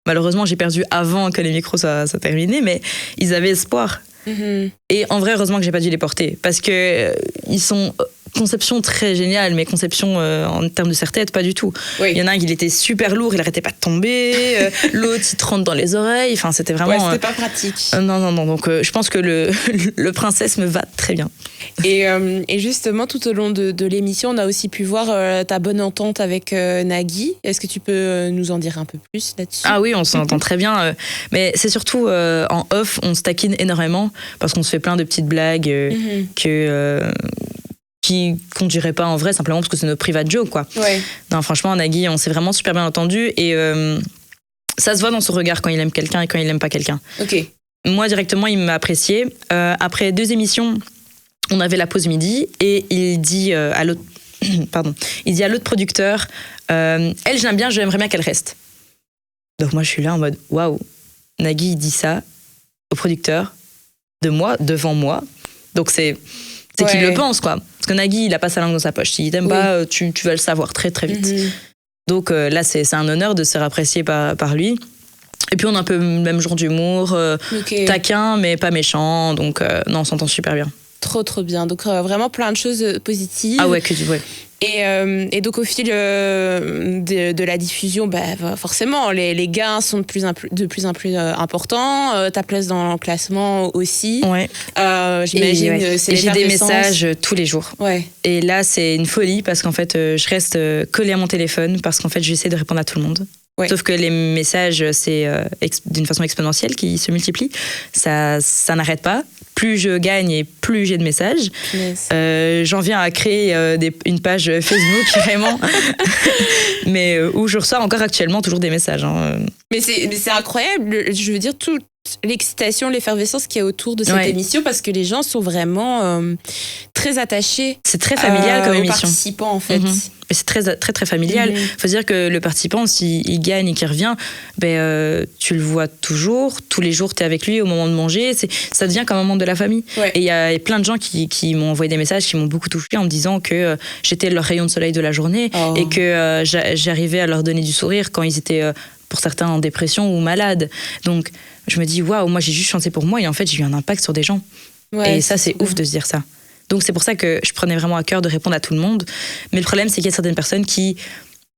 malheureusement, j'ai perdu avant que les micros soient terminés, mais ils avaient espoir. Mm-hmm. Et en vrai, heureusement que j'ai pas dû les porter, parce que ils sont... Conception très géniale, mais conception en termes de serre-tête, pas du tout. Oui. Il y en a un, il était super lourd, il arrêtait pas de tomber. L'autre, il te rentre dans les oreilles. Enfin, c'était vraiment... Ouais, c'était pas pratique. Non. Donc, je pense que le princesse me va très bien. Et justement, tout au long de l'émission, on a aussi pu voir ta bonne entente avec Nagui. Est-ce que tu peux nous en dire un peu plus là-dessus? Ah oui, on s'entend très bien. Mais c'est surtout en off, on se taquine énormément parce qu'on se fait plein de petites blagues qu'on ne dirait pas en vrai, simplement parce que c'est notre private joke, quoi. Ouais. Non, franchement, Nagui, on s'est vraiment super bien entendu et ça se voit dans son regard quand il aime quelqu'un et quand il n'aime pas quelqu'un. Ok. Moi, directement, il m'a apprécié. Après 2 émissions, on avait la pause midi et il dit à l'autre producteur, elle, je l'aime bien, j'aimerais bien qu'elle reste. Donc moi, je suis là en mode, waouh, Nagui, il dit ça au producteur de moi, devant moi. Donc c'est qu'il le pense, quoi. Parce que Nagui, il a pas sa langue dans sa poche. S'il t'aime pas, tu vas le savoir très, très vite. Mm-hmm. Donc là, c'est un honneur de se faire apprécier par lui. Et puis, on a un peu le même genre d'humour, taquin, mais pas méchant. Donc, non, on s'entend super bien. Trop, trop bien. Donc, vraiment plein de choses positives. Ah ouais, ouais. Et donc, au fil de la diffusion, forcément, les gains sont de plus en plus importants. Ta place dans le classement aussi. Ouais. J'imagine que c'est j'ai des messages tous les jours. Ouais. Et là, c'est une folie parce qu'en fait, je reste collée à mon téléphone parce qu'en fait, j'essaie de répondre à tout le monde. Ouais. Sauf que les messages, c'est d'une façon exponentielle qui se multiplient. Ça n'arrête pas. Plus je gagne et plus j'ai de messages. Yes. J'en viens à créer une page Facebook, vraiment. Mais où je reçois encore actuellement toujours des messages. Hein. Mais c'est incroyable. Je veux dire, toute l'excitation, l'effervescence qu'il y a autour de cette émission, parce que les gens sont vraiment très attachés. C'est très familial comme émission. Aux participants, en fait. Mm-hmm. C'est très, très, très familial. Faut dire que le participant, s'il gagne et qu'il revient, tu le vois toujours. Tous les jours, tu es avec lui au moment de manger. Ça devient comme un membre de la famille. Ouais. Et il y a plein de gens qui m'ont envoyé des messages qui m'ont beaucoup touchée en me disant que j'étais leur rayon de soleil de la journée et que j'arrivais à leur donner du sourire quand ils étaient, pour certains, en dépression ou malades. Donc, je me dis, waouh, moi, j'ai juste chanté pour moi et en fait, j'ai eu un impact sur des gens. Ouais, et ça, c'est ouf de se dire ça. Donc c'est pour ça que je prenais vraiment à cœur de répondre à tout le monde. Mais le problème, c'est qu'il y a certaines personnes qui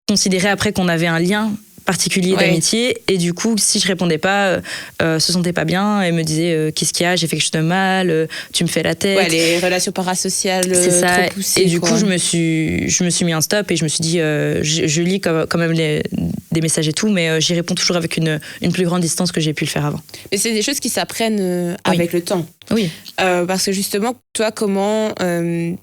considéraient après qu'on avait un lien particulier d'amitié et du coup, si je répondais pas, se sentaient pas bien et me disaient qu'est-ce qu'il y a, j'ai fait quelque chose de mal, tu me fais la tête. Ouais, les relations parasociales c'est ça. Trop poussées. Et du coup, je me suis mis un stop et je me suis dit, je lis quand même des messages et tout, mais j'y réponds toujours avec une plus grande distance que j'ai pu le faire avant. Mais c'est des choses qui s'apprennent avec le temps. Oui. Parce que justement, toi, comment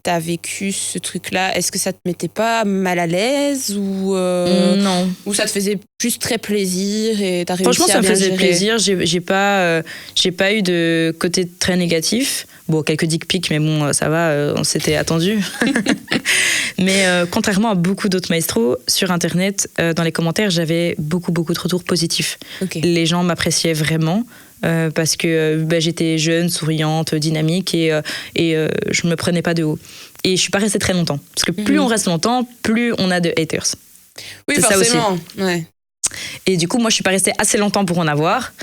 t'as vécu ce truc-là? Est-ce que ça te mettait pas mal à l'aise ou non. Ou ça te faisait juste très plaisir et t'as réussi à bien gérer? Franchement, ça me faisait plaisir. J'ai pas eu de côté très négatif. Bon, quelques dick pics, mais bon, ça va, on s'était attendu. Mais contrairement à beaucoup d'autres maestros, sur Internet, dans les commentaires, j'avais beaucoup de retours positifs. Okay. Les gens m'appréciaient vraiment. parce que j'étais jeune, souriante, dynamique et je me prenais pas de haut. Et je suis pas restée très longtemps. Parce que plus on reste longtemps, plus on a de haters. Oui, c'est forcément. Ça aussi. Ouais. Et du coup, moi, je suis pas restée assez longtemps pour en avoir.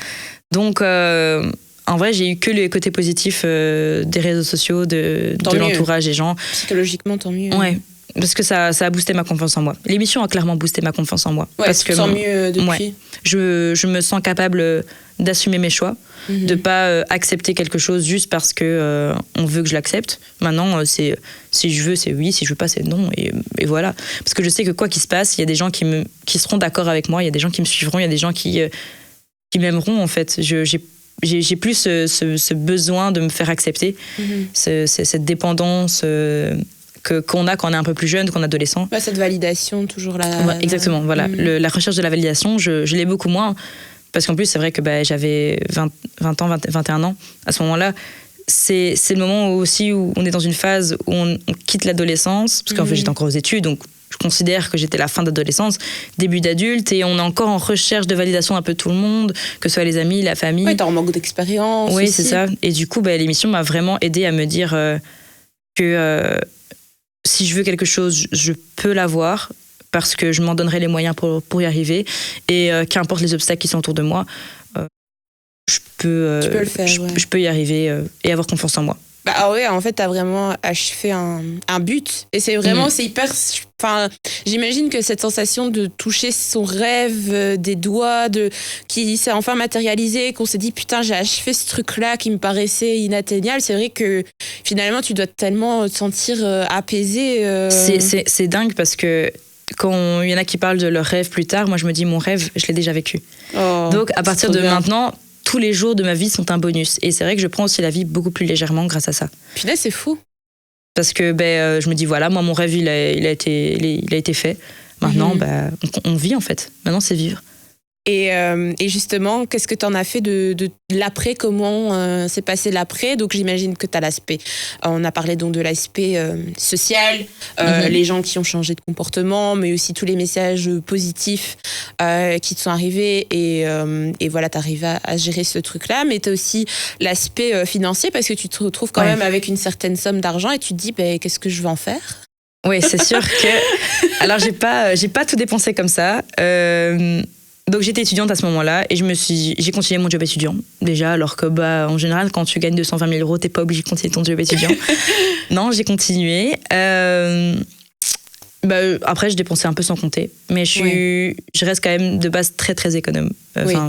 Donc, en vrai, j'ai eu que le côté positif des réseaux sociaux, de l'entourage des gens. Psychologiquement, tant mieux. Ouais. Parce que ça a boosté ma confiance en moi. L'émission a clairement boosté ma confiance en moi. Ouais, parce tu te sens mieux depuis. Ouais, je me sens capable d'assumer mes choix, de pas accepter quelque chose juste parce que on veut que je l'accepte. Maintenant, c'est si je veux, c'est oui, si je veux pas, c'est non, et voilà. Parce que je sais que quoi qu'il se passe, il y a des gens qui seront d'accord avec moi, il y a des gens qui me suivront, il y a des gens qui m'aimeront en fait. J'ai plus ce besoin de me faire accepter, cette dépendance qu'on a quand on est un peu plus jeune, qu'on est adolescent. Cette validation, toujours là. Ouais, exactement, voilà. La recherche de la validation, je l'ai beaucoup moins. Parce qu'en plus, c'est vrai que j'avais 20 ans, 21 ans. À ce moment-là, c'est le moment aussi où on est dans une phase où on quitte l'adolescence. Parce qu'en fait, j'étais encore aux études, donc je considère que j'étais la fin d'adolescence, début d'adulte, et on est encore en recherche de validation un peu tout le monde, que ce soit les amis, la famille. Oui, t'es en manque d'expérience. Oui, aussi. c'est ça. Et du coup, l'émission m'a vraiment aidée à me dire que si je veux quelque chose, je peux l'avoir, parce que je m'en donnerai les moyens pour y arriver. Et qu'importe les obstacles qui sont autour de moi, je peux y arriver et avoir confiance en moi. Ouais, en fait, t'as vraiment achevé un but. Et c'est vraiment, c'est hyper... Enfin, j'imagine que cette sensation de toucher son rêve des doigts, qui s'est enfin matérialisé, qu'on s'est dit, putain, j'ai achevé ce truc-là qui me paraissait inatteignable. C'est vrai que finalement, tu dois tellement te sentir apaisé. C'est dingue parce que quand il y en a qui parlent de leur rêve plus tard, moi, je me dis, mon rêve, je l'ai déjà vécu. Donc, à partir de maintenant... tous les jours de ma vie sont un bonus. Et c'est vrai que je prends aussi la vie beaucoup plus légèrement grâce à ça. Putain, c'est fou. Parce que je me dis, voilà, moi, mon rêve, il a été fait. Maintenant, on vit, en fait. Maintenant, c'est vivre. Et justement, qu'est-ce que tu en as fait de l'après? Comment s'est passé l'après? Donc j'imagine que tu as l'aspect, on a parlé donc de l'aspect social, les gens qui ont changé de comportement, mais aussi tous les messages positifs qui te sont arrivés, et voilà, tu arrives à gérer ce truc-là. Mais tu as aussi l'aspect financier, parce que tu te retrouves quand même avec une certaine somme d'argent et tu te dis, qu'est-ce que je vais en faire? Oui, c'est sûr que... Alors j'ai pas tout dépensé comme ça. Donc j'étais étudiante à ce moment-là et j'ai continué mon job étudiant déjà, alors que en général quand tu gagnes 220 000 euros, t'es pas obligé de continuer ton job étudiant. Non, j'ai continué. Après je dépensais un peu sans compter, mais je reste quand même de base très très économe.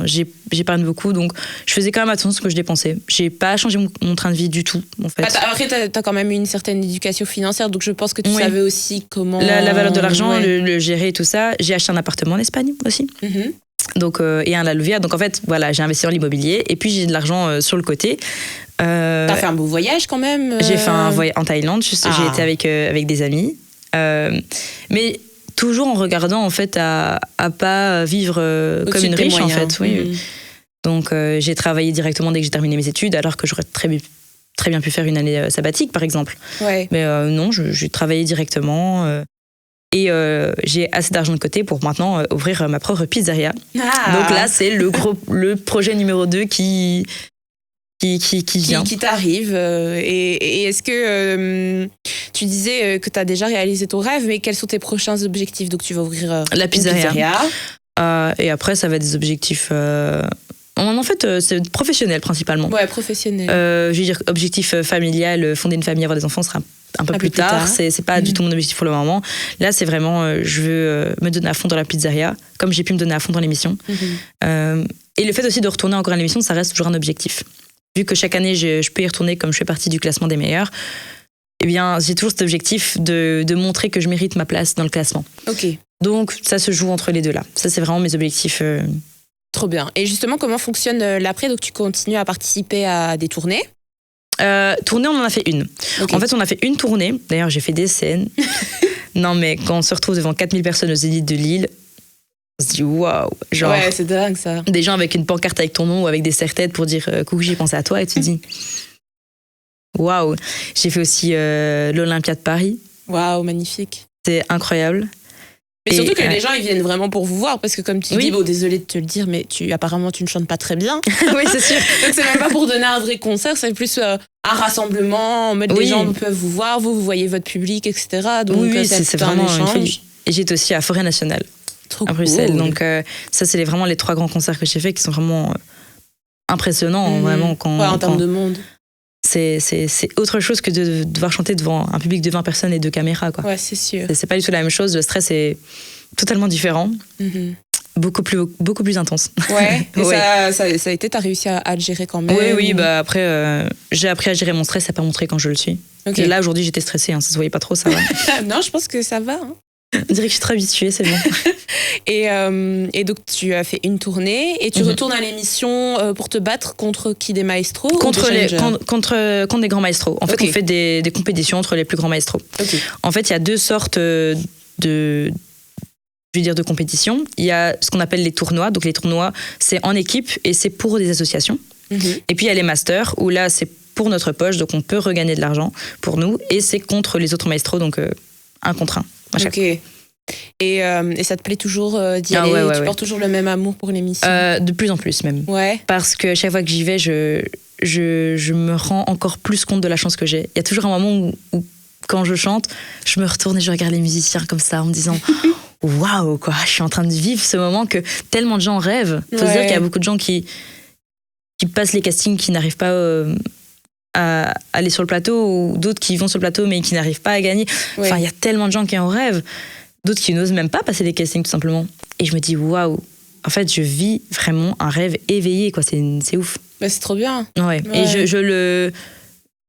J'épargne beaucoup, donc je faisais quand même attention à ce que je dépensais. J'ai pas changé mon train de vie du tout en fait. Après t'as quand même une certaine éducation financière, donc je pense que tu savais aussi comment... La valeur de l'argent, le gérer et tout ça. J'ai acheté un appartement en Espagne aussi. Donc, et un Laluvia. Donc en fait, voilà, j'ai investi dans l'immobilier et puis j'ai de l'argent sur le côté. T'as fait un beau voyage quand même J'ai fait un voyage en Thaïlande. J'ai été avec des amis. Mais toujours en regardant en fait à pas vivre comme une riche en fait. Oui. Donc j'ai travaillé directement dès que j'ai terminé mes études, alors que j'aurais très bien pu faire une année sabbatique par exemple. Mais non, j'ai travaillé directement. Et j'ai assez d'argent de côté pour maintenant ouvrir ma propre pizzeria. Donc là, c'est le projet numéro 2 qui vient. Qui t'arrive. Et est-ce que tu disais que tu as déjà réalisé ton rêve, mais quels sont tes prochains objectifs? Donc tu vas ouvrir la pizzeria. Et après, ça va être des objectifs... En fait, c'est professionnel principalement. Ouais, professionnel. Je veux dire, objectif familial, fonder une famille, avoir des enfants sera un peu plus tard. C'est pas du tout mon objectif pour le moment. Là, c'est vraiment, je veux me donner à fond dans la pizzeria, comme j'ai pu me donner à fond dans l'émission. Et le fait aussi de retourner encore à l'émission, ça reste toujours un objectif. Vu que chaque année, je peux y retourner comme je fais partie du classement des meilleurs, eh bien, j'ai toujours cet objectif de montrer que je mérite ma place dans le classement. Ok. Donc, ça se joue entre les deux là. Ça, c'est vraiment mes objectifs. Trop bien. Et justement, comment fonctionne l'après? Donc, tu continues à participer à des tournées? Tournée, on en a fait une. Okay. En fait, on a fait une tournée. D'ailleurs, j'ai fait des scènes. Non, mais quand on se retrouve devant 4000 personnes aux Zénith de Lille, on se dit waouh. Ouais, c'est dingue ça. Des gens avec une pancarte avec ton nom ou avec des serre-têtes pour dire coucou, j'ai pensé à toi, et tu te dis waouh. J'ai fait aussi l'Olympia de Paris. Waouh, magnifique. C'est incroyable. Mais surtout que les gens, ils viennent vraiment pour vous voir, parce que comme tu dis, désolé de te le dire, mais apparemment, tu ne chantes pas très bien. Oui, c'est sûr. Donc, c'est même pas pour donner un vrai concert, c'est plus un rassemblement, en mode les gens peuvent vous voir, vous voyez votre public, etc. Donc, c'est vraiment un échange. Et j'étais aussi à Forêt Nationale, à Bruxelles. Cool. Donc, ça, c'est vraiment les 3 grands concerts que j'ai fait qui sont vraiment impressionnants, vraiment. En termes de monde. C'est autre chose que de devoir chanter devant un public de 20 personnes et 2 caméras, quoi. Ouais, c'est sûr. C'est pas du tout la même chose. Le stress est totalement différent. Beaucoup plus intense. Ouais. Et ça a été, t'as réussi à le gérer quand même? Oui. Bah après, j'ai appris à gérer mon stress, à pas montrer quand je le suis. Okay. Et là, aujourd'hui, j'étais stressée. Ça se voyait pas trop, ça va. Non, je pense que ça va. On dirait que je suis très habituée, c'est bon. Et donc, tu as fait une tournée et tu retournes à l'émission pour te battre contre qui, des maestros? Contre des grands maestros. En fait, on fait des compétitions entre les plus grands maestros. En fait, il y a 2 sortes de compétitions. Il y a ce qu'on appelle les tournois. Donc, les tournois, c'est en équipe et c'est pour des associations. Et puis, il y a les masters où là, c'est pour notre poche. Donc, on peut regagner de l'argent pour nous. Et c'est contre les autres maestros. Donc, 1 contre 1. Ok. Et ça te plaît toujours d'y aller? Tu portes toujours le même amour pour l'émission? De plus en plus même. Ouais. Parce que chaque fois que j'y vais, je me rends encore plus compte de la chance que j'ai. Il y a toujours un moment où quand je chante, je me retourne et je regarde les musiciens comme ça en me disant waouh, quoi, je suis en train de vivre ce moment que tellement de gens rêvent. Il faut se dire qu'il y a beaucoup de gens qui passent les castings, qui n'arrivent pas à aller sur le plateau, ou d'autres qui vont sur le plateau mais qui n'arrivent pas à gagner. Enfin, il y a tellement de gens qui en rêvent, d'autres qui n'osent même pas passer les castings tout simplement. Et je me dis waouh, en fait je vis vraiment un rêve éveillé, quoi. C'est ouf. Bah, c'est trop bien. Ouais. Et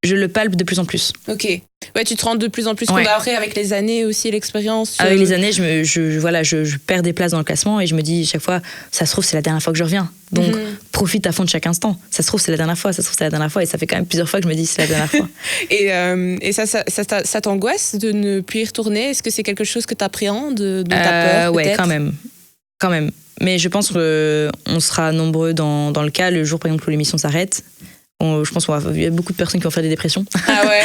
je le palpe de plus en plus. Ok. Ouais, tu te rends de plus en plus compte après, avec les années aussi, l'expérience. Avec les années, je perds des places dans le classement et je me dis chaque fois, ça se trouve, c'est la dernière fois que je reviens. Donc, profite à fond de chaque instant. Ça se trouve, c'est la dernière fois, ça se trouve, c'est la dernière fois. Et ça fait quand même plusieurs fois que je me dis, c'est la dernière fois. Et ça t'angoisse de ne plus y retourner? Est-ce que c'est quelque chose que t'appréhendes, de ta peur, ouais, quand même. Mais je pense qu'on sera nombreux dans le cas, le jour, par exemple, où l'émission s'arrête. Je pense qu'il y a beaucoup de personnes qui vont faire des dépressions. Ah ouais.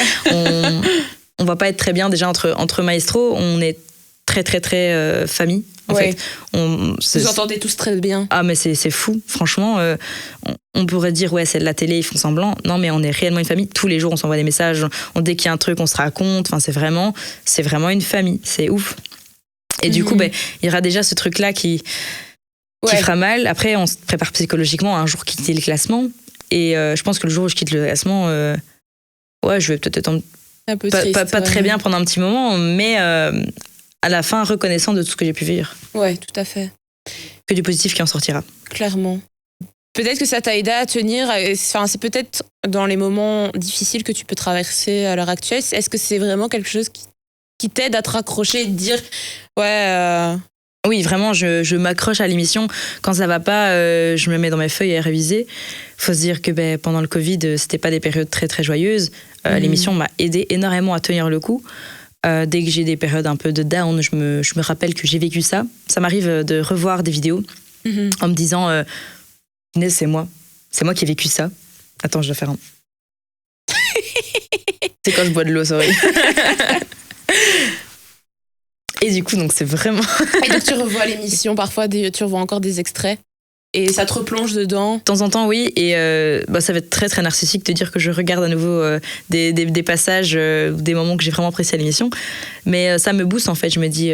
On va pas être très bien déjà entre maestros. On est très très très famille en fait. Vous entendez tous très bien. Ah mais c'est fou, franchement. On pourrait dire ouais, c'est de la télé, ils font semblant. Non, mais on est réellement une famille. Tous les jours on s'envoie des messages. Dès qu'il y a un truc on se raconte. Enfin c'est vraiment une famille. C'est ouf. Et du coup il y aura déjà ce truc là qui fera mal. Après on se prépare psychologiquement à un jour quitter le classement. Et je pense que le jour où je quitte le classement, je vais peut-être être un peu triste, pas très bien pendant un petit moment, mais à la fin, reconnaissant de tout ce que j'ai pu vivre. Ouais, tout à fait. Que du positif qui en sortira. Clairement. Peut-être que ça t'a aidé à tenir. Enfin, c'est peut-être dans les moments difficiles que tu peux traverser à l'heure actuelle. Est-ce que c'est vraiment quelque chose qui t'aide à te raccrocher et te dire Oui, vraiment, je m'accroche à l'émission. Quand ça va pas, je me mets dans mes feuilles à réviser. Faut se dire que pendant le Covid, c'était pas des périodes très très joyeuses. L'émission m'a aidé énormément à tenir le coup. Dès que j'ai des périodes un peu de down, je me rappelle que j'ai vécu ça. Ça m'arrive de revoir des vidéos en me disant c'est moi qui ai vécu ça. Attends, je dois faire un... C'est quand je bois de l'eau, sorry. Et du coup, donc c'est vraiment... Et donc tu revois l'émission, parfois tu revois encore des extraits et ça te replonge dedans? De temps en temps, oui. Et ça va être très très narcissique de dire que je regarde à nouveau des passages, des moments que j'ai vraiment appréciés à l'émission. Mais ça me booste en fait. Je me dis,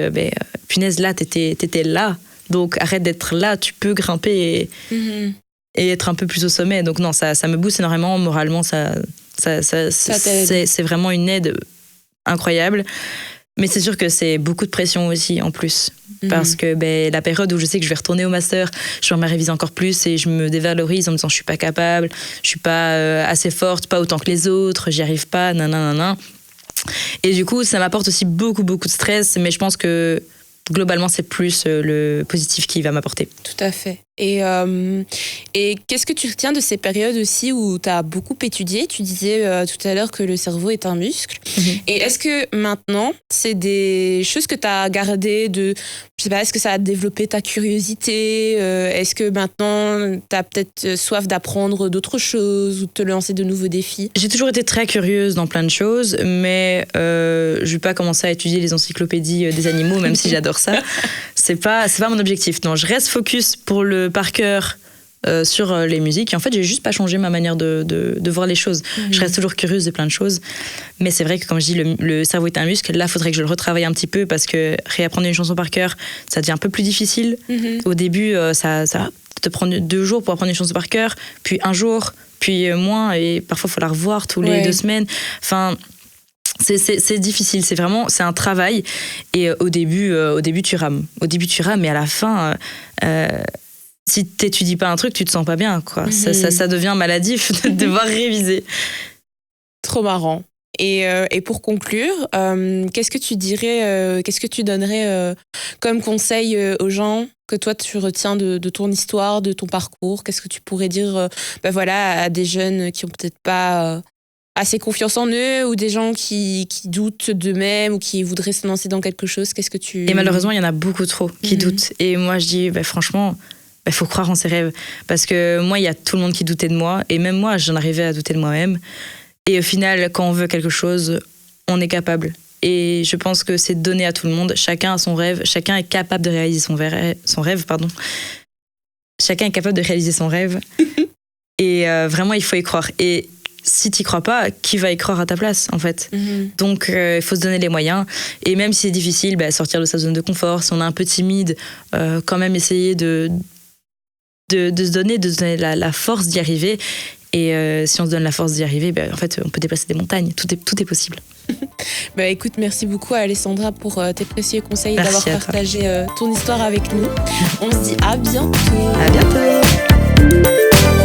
punaise, là, t'étais là. Donc arrête d'être là, tu peux grimper et être un peu plus au sommet. Donc non, ça me booste énormément. Moralement, c'est vraiment une aide incroyable. Mais c'est sûr que c'est beaucoup de pression aussi en plus. Parce que la période où je sais que je vais retourner au master, je vais me réviser encore plus et je me dévalorise en me disant je suis pas capable, je suis pas assez forte, pas autant que les autres, j'y arrive pas, nanana. Et du coup, ça m'apporte aussi beaucoup de stress, mais je pense que globalement, c'est plus le positif qui va m'apporter. Tout à fait. Et qu'est-ce que tu retiens de ces périodes aussi où tu as beaucoup étudié? Tu disais tout à l'heure que le cerveau est un muscle. Et est-ce que maintenant, c'est des choses que tu as gardées je sais pas, est-ce que ça a développé ta curiosité? Est-ce que maintenant, tu as peut-être soif d'apprendre d'autres choses ou de te lancer de nouveaux défis? J'ai toujours été très curieuse dans plein de choses, mais je vais pas commencer à étudier les encyclopédies des animaux, même si j'adore ça. C'est pas mon objectif. Non, je reste focus pour le par cœur sur les musiques. Et en fait, j'ai juste pas changé ma manière de voir les choses. Je reste toujours curieuse de plein de choses. Mais c'est vrai que, comme je dis, le cerveau est un muscle. Là, il faudrait que je le retravaille un petit peu parce que réapprendre une chanson par cœur, ça devient un peu plus difficile. Au début, ça te prend 2 jours pour apprendre une chanson par cœur, puis 1 jour, puis moins. Et parfois, il faut la revoir tous les 2 semaines. Enfin... C'est difficile, c'est un travail. Et au début, tu rames. Au début, tu rames, mais à la fin, si t'étudies pas un truc, tu te sens pas bien, quoi. Ça devient maladif de devoir réviser. Trop marrant. Et pour conclure, qu'est-ce que tu dirais, qu'est-ce que tu donnerais comme conseil aux gens que toi tu retiens de ton histoire, de ton parcours? Qu'est-ce que tu pourrais dire à des jeunes qui ont peut-être pas assez confiance en eux, ou des gens qui doutent d'eux-mêmes ou qui voudraient se lancer dans quelque chose? Qu'est-ce que tu... Et malheureusement, il y en a beaucoup trop qui doutent. Et moi, je dis, franchement, faut croire en ses rêves. Parce que moi, il y a tout le monde qui doutait de moi. Et même moi, j'en arrivais à douter de moi-même. Et au final, quand on veut quelque chose, on est capable. Et je pense que c'est donné à tout le monde. Chacun a son rêve. Chacun est capable de réaliser son rêve. Chacun est capable de réaliser son rêve. Et vraiment, il faut y croire. Et si t'y crois pas, qui va y croire à ta place, en fait? Donc, il faut se donner les moyens. Et même si c'est difficile, sortir de sa zone de confort, si on est un peu timide, quand même essayer de se donner la force d'y arriver. Et si on se donne la force d'y arriver, en fait, on peut déplacer des montagnes. Tout est possible. Écoute, merci beaucoup à Alessandra pour tes précieux conseils et d'avoir partagé ton histoire avec nous. On se dit à bientôt. À bientôt.